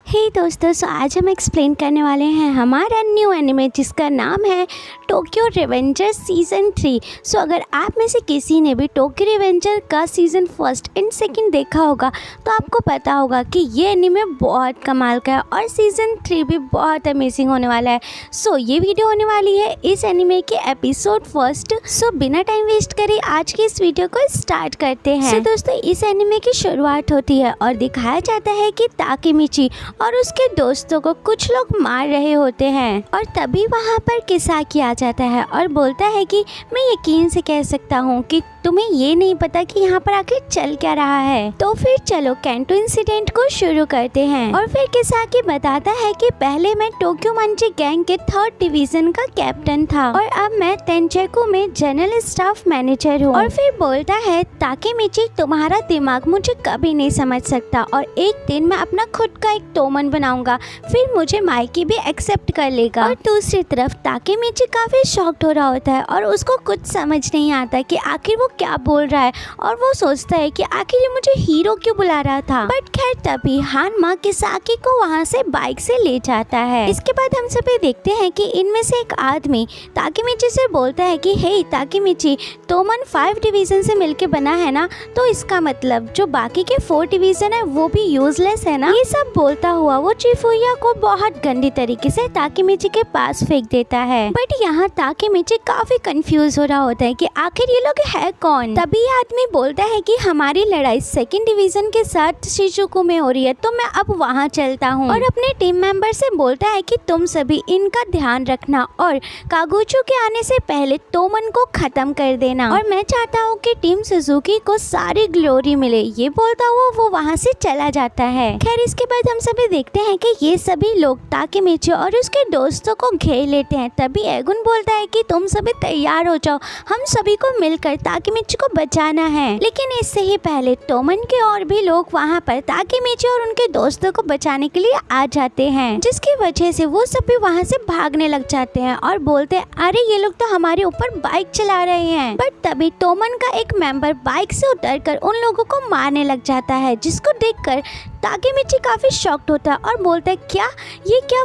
दोस्तों, सो आज हम एक्सप्लेन करने वाले हैं हमारा न्यू एनिमे जिसका नाम है टोक्यो रिवेंजर्स सीज़न 3। सो अगर आप में से किसी ने भी टोक्यो रिवेंजर का सीज़न फर्स्ट एंड सेकंड देखा होगा तो आपको पता होगा कि ये एनिमे बहुत कमाल का है और सीज़न 3 भी बहुत अमेजिंग होने वाला है। सो ये वीडियो होने वाली है इस एनिमे के एपिसोड फर्स्ट। सो बिना टाइम वेस्ट करे आज की इस वीडियो को स्टार्ट करते हैं। सो दोस्तों, इस एनिमे की शुरुआत होती है और दिखाया जाता है कि ताकेमिची और उसके दोस्तों को कुछ लोग मार रहे होते हैं और तभी वहाँ पर किसाकी आ जाता है और बोलता है कि मैं यकीन से कह सकता हूँ कि तुम्हें ये नहीं पता कि यहाँ पर आखिर चल क्या रहा है। तो फिर चलो कैंटो इंसिडेंट को शुरू करते हैं। और फिर किसाकी बताता है कि पहले मैं टोक्यो मंची गैंग के 3rd डिवीजन का कैप्टन था और अब मैं तेंचेकू में जनरल स्टाफ मैनेजर हूँ। और फिर बोलता है ताकेमिची, तुम्हारा दिमाग मुझे कभी नहीं समझ सकता और एक दिन मैं अपना खुद का एक टोमन बनाऊंगा, फिर मुझे माइकी भी एक्सेप्ट कर लेगा। और दूसरी तरफ ताकेमिची काफी शॉक्ड हो रहा होता है और उसको कुछ समझ नहीं आता कि आखिर वो क्या बोल रहा है और वो सोचता है कि आखिर ये मुझे हीरो क्यों बुला रहा था। बट खैर तभी हानमा किसाकी को वहाँ से बाइक से ले जाता है। इसके बाद हम सभी देखते हैं कि इनमें से एक आदमी ताकेमिची से बोलता है कि हे ताकेमिची, टोमन 5 डिवीजन से मिलके बना है ना, तो इसका मतलब जो बाकी के 4 डिवीजन है वो भी यूजलेस है ना। ये सब बोलता हुआ वो चिफुया को बहुत गंदी तरीके से ताकेमिची के पास फेंक देता है। बट यहाँ ताकेमिची काफी कंफ्यूज हो रहा होता है कि आखिर ये लोग है कौन। तभी आदमी बोलता है कि हमारी लड़ाई 2nd डिवीजन के साथ शिजुकु में हो रही है, तो मैं अब वहाँ चलता हूँ। और अपने टीम मेंबर से बोलता है कि तुम सभी इनका ध्यान रखना और कागुचो के आने से पहले टोमन को खत्म कर देना और मैं चाहता हूँ कि टीम सुजुकी को सारी ग्लोरी मिले। ये बोलता हुआ वो वहाँ से चला जाता है। खैर इसके बाद हम सभी देखते हैं कि ये सभी लोग ताकेमिची और उसके दोस्तों को घेर लेते हैं। तभी एगुन बोलता है कि तुम सभी तैयार हो जाओ, हम सभी को मिलकर ताकेमिची को बचाना है। लेकिन इससे ही पहले टोमन के और भी लोग वहाँ पर ताकेमिची और उनके दोस्तों को बचाने के लिए आ जाते हैं, जिसकी वजह से वो सभी वहाँ से भागने लग जाते हैं और बोलते हैं अरे ये लोग तो हमारे ऊपर बाइक चला रहे हैं। बट तभी टोमन का एक मेंबर बाइक से उतरकर उन लोगों को मारने लग जाता है, जिसको देखकर ताकेमिची काफी शॉक्ड होता है और बोलता है क्या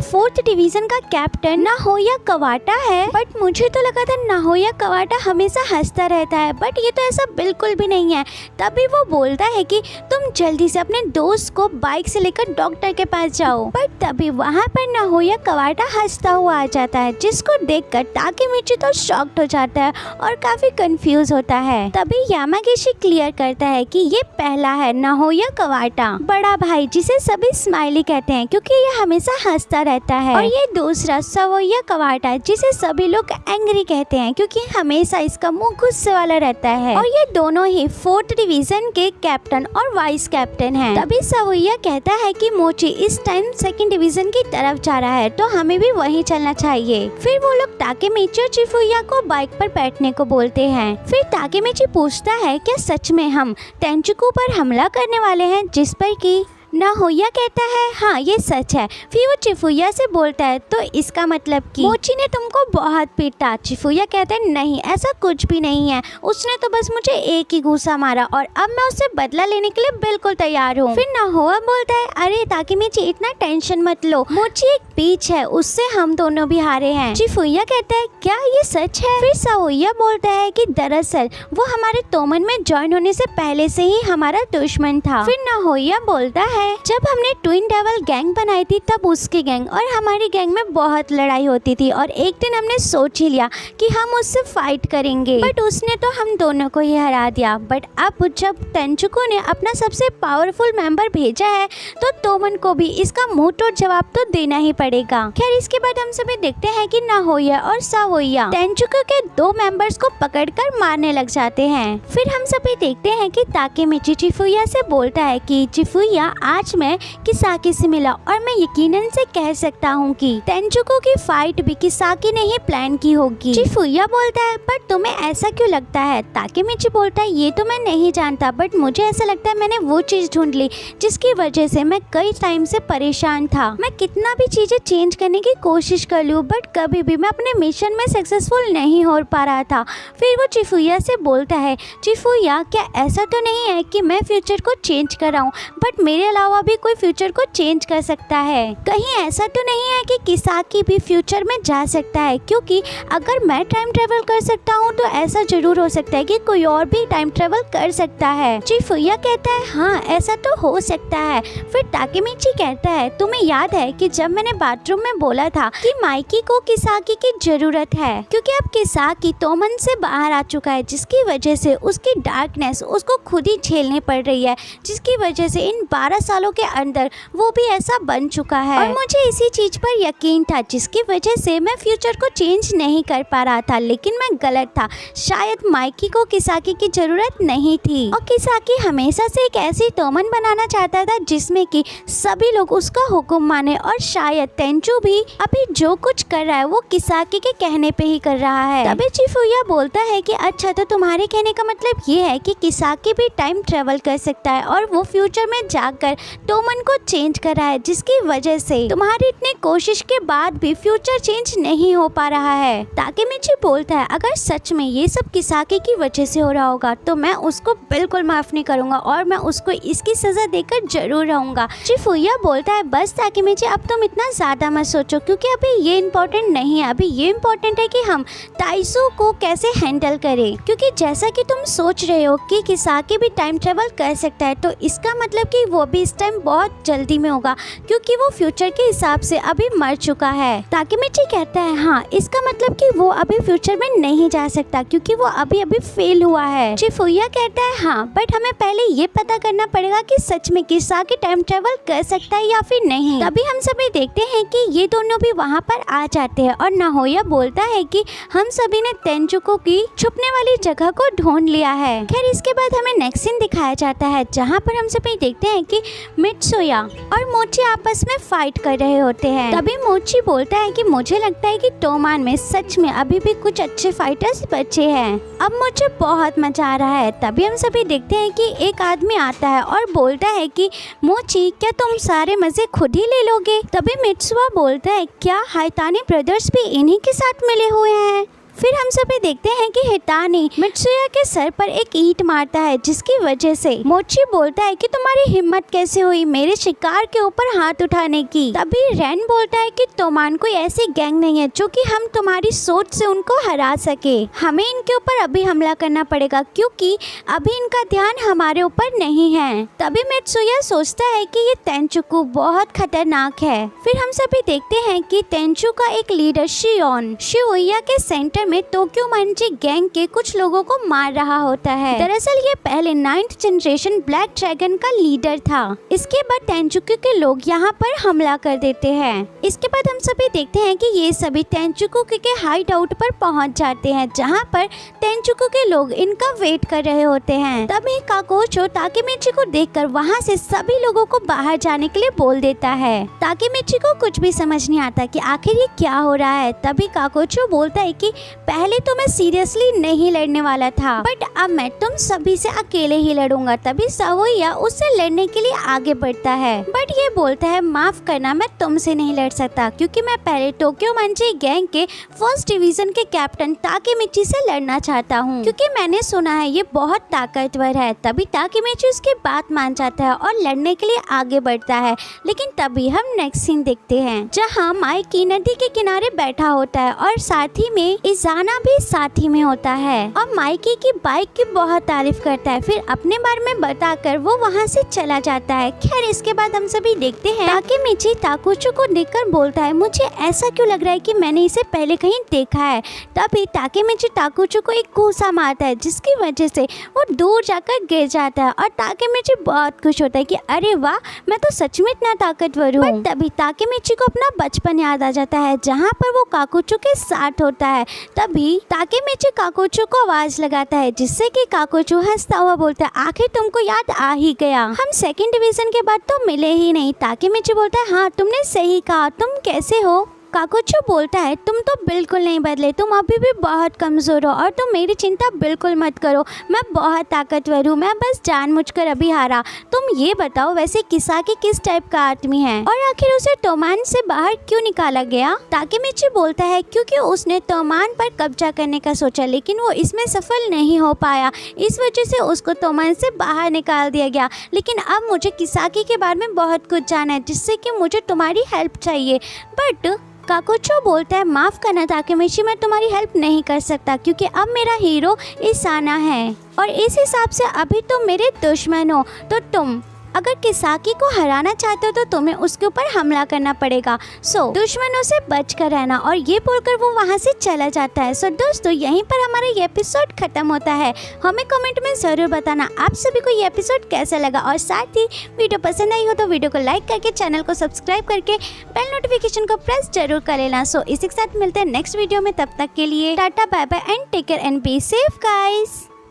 4th डिवीजन का कैप्टन नाहोया कवाटा है। बट मुझे तो लगा था नाहोया कवाटा हमेशा हंसता रहता है, बट ये तो ऐसा बिल्कुल भी नहीं है। तभी वो बोलता है कि तुम जल्दी से अपने दोस्त को बाइक से लेकर डॉक्टर के पास जाओ। बट तभी वहाँ पर नाहोया कवाटा हंसता हुआ आ जाता है, जिसको देखकर ताकेमिची तो शॉक्ड हो जाता है और काफी कंफ्यूज होता है। तभी यामागिशी क्लियर करता है कि ये पहला है नाहोया कवाटा, बड़ा भाई जिसे सभी स्माइली कहते हैं क्योंकि ये हमेशा हंसता रहता है। और ये दूसरा सवोया कवाटा जिसे सभी लोग एंग्री कहते हैं क्योंकि हमेशा इसका मुंह गुस्से वाला रहता है। और ये दोनों ही 4th डिवीजन के कैप्टन और वाइस कैप्टन हैं। तभी सवोया कहता है कि मोची इस टाइम 2nd डिवीजन की तरफ जा रहा है, तो हमें भी वहीं चलना चाहिए। फिर वो लोग ताकेमिची और चिफुया को बाइक पर बैठने को बोलते हैं। फिर ताकेमिची पूछता है क्या सच में हम तेंचुकू पर हमला करने वाले हैं, जिस पर कि नाहोया कहता है हाँ ये सच है। फिर वो चिफुया से बोलता है तो इसका मतलब कि मोची ने तुमको बहुत पीटा। चिफुया कहता है नहीं, ऐसा कुछ भी नहीं है, उसने तो बस मुझे एक ही घूसा मारा और अब मैं उससे बदला लेने के लिए बिल्कुल तैयार हूँ। फिर नाहोया बोलता है अरे ताकेमिची इतना टेंशन मत लो, मोची एक पीच है, उससे हम दोनों भी हारे हैं। चिफुया कहता है क्या ये सच है। फिर सवोया बोलता है कि दरअसल वो हमारे टोमन में ज्वाइन होने से पहले से ही हमारा दुश्मन था। फिर नाहोया बोलता है जब हमने ट्विन डेविल गैंग बनाई थी तब उसकी गैंग और हमारी गैंग में बहुत लड़ाई होती थी और एक दिन हमने सोच ही लिया कि हम उससे फाइट करेंगे, बट उसने तो हम दोनों को ही हरा दिया। बट अब जब तेंचुकू ने अपना सबसे पावरफुल मेंबर भेजा है तो टोमन को भी इसका मुंह तोड़ जवाब तो देना ही पड़ेगा। खैर इसके बाद हम सभी देखते हैं कि नाहोया और सवोया तेंचुकू के 2 मेंबर्स को पकड़कर मारने लग जाते हैं। फिर हम सभी देखते हैं कि ताकेमिची चिफुया से बोलता है कि चिफुया आज मैं किसाकी से मिला और मैं यकीनन से कह सकता हूँ कि तेंचुकू की फाइट भी किसाकी ने ही प्लान की होगी। चिफुया बोलता है पर तुम्हें ऐसा क्यों लगता है। ताकेमिची बोलता है ये तो मैं नहीं जानता, बट मुझे ऐसा लगता है मैंने वो चीज ढूंढ ली जिसकी वजह से मैं कई टाइम से परेशान था। मैं कितना भी चीजें चेंज करने की कोशिश कर लूँ बट कभी भी मैं अपने मिशन में सक्सेसफुल नहीं हो पा रहा था। फिर वो चिफुया से बोलता है चिफुया क्या ऐसा तो नहीं है कि मैं फ्यूचर को चेंज कर रहा हूँ, बट मेरे अलावा अलावा भी कोई फ्यूचर को चेंज कर सकता है। कहीं ऐसा तो नहीं है कि किसाकी भी फ्यूचर में जा सकता है, क्योंकि अगर मैं टाइम ट्रेवल कर सकता हूँ तो ऐसा जरूर हो सकता है कि कोई और भी टाइम ट्रेवल कर सकता है। चिफुया कहता है हाँ ऐसा तो हो सकता है। फिर ताकेमिची कहता है तुम्हें याद है कि जब मैंने बाथरूम में बोला था कि माइकी को किसाकी की जरूरत है, क्योंकि अब किसाकी तोमन से बाहर आ चुका है, जिसकी वजह से उसकी डार्कनेस उसको खुद ही झेलनी पड़ रही है, जिसकी वजह से इन 12 सालों के अंदर वो भी ऐसा बन चुका है। और मुझे इसी चीज पर यकीन था, जिसकी वजह से मैं फ्यूचर को चेंज नहीं कर पा रहा था, लेकिन मैं गलत था। शायद माइकी को किसाकी की जरूरत नहीं थी और किसाकी हमेशा से एक ऐसी तोमन बनाना चाहता था जिसमें कि सभी लोग उसका हुक्म माने, और शायद तेंचू भी अभी जो कुछ कर रहा है वो किसाकी के कहने पे ही कर रहा है। तभी चिफुया बोलता है कि अच्छा तो तुम्हारे कहने का मतलब ये है कि किसाकी भी टाइम ट्रेवल कर सकता है और वो फ्यूचर में जाकर तोमन को चेंज कर रहा है, जिसकी वजह से तुम्हारी इतनी कोशिश के बाद भी फ्यूचर चेंज नहीं हो पा रहा है। ताकेमिची बोलता है अगर सच में ये सब किसाकी की वजह से हो रहा होगा तो मैं उसको बिल्कुल माफ नहीं करूंगा और मैं उसको इसकी सजा देकर जरूर रहूंगा। चिफुया बोलता है बस ताकेमिची अब तुम इतना ज्यादा मत सोचो, क्योंकि अभी ये इम्पोर्टेंट नहीं है। अभी ये इम्पोर्टेंट है कि हम ताइसो को कैसे हैंडल करें, क्योंकि जैसा कि तुम सोच रहे हो कि किसाकी भी टाइम ट्रेवल कर सकता है, तो इसका मतलब कि वो भी इस टाइम बहुत जल्दी में होगा, क्योंकि वो फ्यूचर के हिसाब से अभी मर चुका है। ताकेमिची कहता है हाँ इसका मतलब कि वो अभी फ्यूचर में नहीं जा सकता, क्योंकि वो अभी फेल हुआ है। चिफुया कहता है हाँ बट हमें पहले ये पता करना पड़ेगा कि सच में किसाकी टाइम ट्रेवल कर सकता है या फिर नहीं। तभी हम सभी देखते हैं कि ये दोनों भी वहाँ पर आ जाते हैं और नाहोया बोलता है कि हम सभी ने तेंजुको की छुपने वाली जगह को ढूंढ लिया है। खैर इसके बाद हमें नेक्स्ट सीन दिखाया जाता है, जहाँ पर हम सभी देखते हैं कि मित्सुया और मोची आपस में फाइट कर रहे होते हैं। तभी मोची बोलता है कि मुझे लगता है कि टोमान में सच में अभी भी कुछ अच्छे फाइटर्स बचे हैं, अब मुझे बहुत मजा आ रहा है। तभी हम सभी देखते हैं कि एक आदमी आता है और बोलता है कि मोची क्या तुम सारे मजे खुद ही ले लोगे। तभी मित्सुआ बोलता है क्या हाइतानी ब्रदर्स भी इन्हीं के साथ मिले हुए हैं। फिर हम सभी देखते हैं कि हितानी मित्सुया के सर पर एक ईंट मारता है, जिसकी वजह से मोची बोलता है कि तुम्हारी हिम्मत कैसे हुई मेरे शिकार के ऊपर हाथ उठाने की। तभी रेन बोलता है कि तोमान कोई ऐसी गैंग नहीं है जो कि हम तुम्हारी सोच से उनको हरा सके, हमें इनके ऊपर अभी हमला करना पड़ेगा, क्योंकि अभी इनका ध्यान हमारे ऊपर नहीं है। तभी मित्सुया सोचता है कि ये तेंचुकू बहुत खतरनाक है। फिर हम सभी देखते हैं कि तेंचु का एक लीडर शियोन शिवुया के सेंटर में टोक्यो मंची गैंग के कुछ लोगों को मार रहा होता है। दरअसल ये पहले 9th जनरेशन ब्लैक ड्रैगन का लीडर था। इसके बाद तेंचुकू के लोग यहाँ पर हमला कर देते हैं। इसके बाद हम सभी देखते हैं कि ये सभी तेंचुकू के हाइड आउट पर पहुँच जाते हैं, जहाँ पर तेंचुकू के लोग इनका वेट कर रहे होते हैं। तभी काकोचो ताकेमिची को देखकर वहाँ से सभी लोगों को बाहर जाने के लिए बोल देता है। ताकेमिची को कुछ भी समझ नहीं आता कि आखिर ये क्या हो रहा है। तभी काकोचो बोलता है कि पहले तो मैं सीरियसली नहीं लड़ने वाला था, बट अब मैं तुम सभी से अकेले ही लड़ूंगा। तभी सवोया उससे लड़ने के लिए आगे बढ़ता है, बट ये बोलता है माफ करना मैं तुमसे नहीं लड़ सकता, क्योंकि मैं पहले टोक्यो मंची गैंग के 1st डिवीजन के कैप्टन ताकेमिची से लड़ना चाहता हूँ, क्योंकि मैंने सुना है ये बहुत ताकतवर है। तभी ताकेमिची उसकी बात मान जाता है और लड़ने के लिए आगे बढ़ता है। लेकिन तभी हम नेक्स्ट सीन देखते हैं, जहाँ माइकी नदी के किनारे बैठा होता है और साथ ही में इजाना भी साथ ही में होता है और माइकी की बाइक की बहुत तारीफ करता है। फिर अपने बारे में बताकर वो वहाँ से चला जाता है। खैर इसके बाद हम सभी देखते हैं ताकेमिची ताकुचो को देखकर बोलता है मुझे ऐसा क्यों लग रहा है कि मैंने इसे पहले कहीं देखा है। तभी ताकेमिची ताकुचो को एक घूसा मारता है, जिसकी वजह से वो दूर जाकर गिर जाता है और ताकेमिची बहुत खुश होता है कि अरे वाह मैं तो सच में इतना ताकतवर हूँ। तभी ताकेमिची को अपना बचपन याद आ जाता है, जहाँ पर वो काकुचो के साथ होता है। तभी ताकेमिची काकोचो को आवाज लगाता है, जिससे कि काकोचो हंसता हुआ बोलता है आखिर तुमको याद आ ही गया, हम 2nd डिवीजन के बाद तो मिले ही नहीं। ताकेमिची बोलता है हाँ तुमने सही कहा, तुम कैसे हो। काकुचो बोलता है तुम तो बिल्कुल नहीं बदले, तुम अभी भी बहुत कमज़ोर हो और तुम मेरी चिंता बिल्कुल मत करो, मैं बहुत ताकतवर हूँ, मैं बस जानबूझकर अभी हारा। तुम ये बताओ वैसे किसाकी किस टाइप का आदमी है और आखिर उसे तोमान से बाहर क्यों निकाला गया? ताकेमिची बोलता है क्योंकि उसने तोमान पर कब्जा करने का सोचा लेकिन वो इसमें सफल नहीं हो पाया, इस वजह से उसको तोमान से बाहर निकाल दिया गया। लेकिन अब मुझे किसाकी के बारे में बहुत कुछ जानना है जिससे कि मुझे तुम्हारी हेल्प चाहिए। बट काकुचो बोलता है माफ़ करना ताकेमिची, मैं तुम्हारी हेल्प नहीं कर सकता क्योंकि अब मेरा हीरो इसाना है और इस हिसाब से अभी तुम मेरे दुश्मन हो। तो तुम अगर किसाकी को हराना चाहते हो तो तुम्हें उसके ऊपर हमला करना पड़ेगा। दुश्मनों से बच कर रहना। और ये बोलकर वो वहाँ से चला जाता है। दोस्तों यहीं पर हमारा ये एपिसोड खत्म होता है। हमें कमेंट में ज़रूर बताना आप सभी को ये एपिसोड कैसा लगा और साथ ही वीडियो पसंद आई हो तो वीडियो को लाइक करके चैनल को सब्सक्राइब करके बेल नोटिफिकेशन को प्रेस जरूर कर लेना। इसी के साथ मिलते हैं नेक्स्ट वीडियो में, तब तक के लिए tata bye bye and take care and be safe guys.